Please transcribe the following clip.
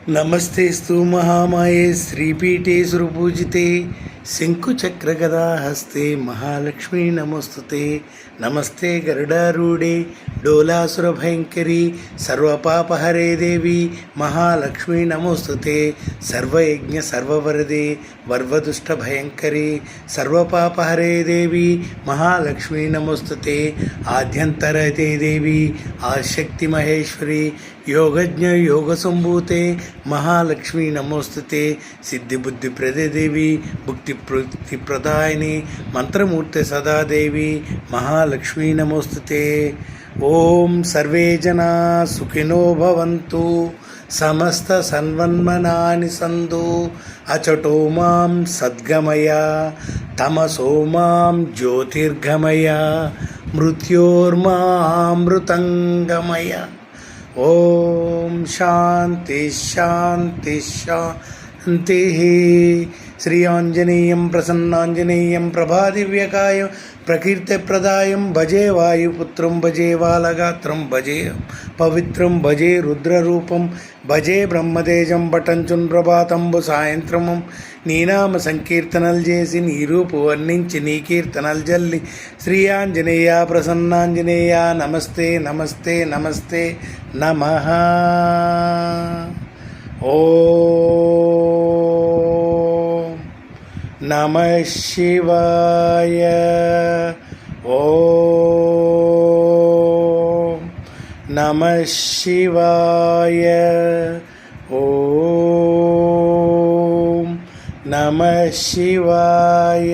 नमस्तेस्तु महामाये श्रीपीठे सुरपूजिते शङ्कुचक्रगदाहस्ते महालक्ष्मी नमोस्तुते। नमस्ते गरुडारूढे डोलासुरभयङ्करी सर्वपापहरे देवी महालक्ष्मी नमोस्तुते। सर्वयज्ञ सर्ववरदे वर्वदुष्टभयङ्करी सर्वपापहरे देवी महालक्ष्मी नमोस्तुते। आद्यन्तरते देवी आशक्ति महेश्वरी योगज्ञ योगसंभूते महालक्ष्मी नमोस्तुते। सिद्धिबुद्धिप्रदे देवी भुक्तिप्रदायिनी मंत्रमूर्ते सदा देवी महालक्ष्मी नमोस्तुते। ओम सर्वे जना सुखिनो भवन्तु समस्त सन्मन्मनानि सन्तु। अचटो मां सद्गमय तमसो मां ज्योतिर्गमय मृत्योर्मामृतङ्गमय। ओम शांति शांति शांति। श्री आंजनेयं प्रसन्नांजनेयं प्रभादिव्यकायं प्रकीर्तिप्रदायं भजे वायुपुत्रं भजे बालगात्रं भजे पवित्रं भजे रुद्ररूपं भजे ब्रह्मतेजं पठंचुन प्रभाతంబు సాయంత్రమం నీ నామ సంకీర్తనలు చేసి నీ రూపు వర్ణించి నీ కీర్తనలు జల్లి శ్రీ ఆంజనేయ ప్రసన్నాంజనేయ నమస్తే నమస్తే నమస్తే నమః। ఓం నమః శివాయ। ఓం నమః శివాయ। ఓం నమః శివాయ।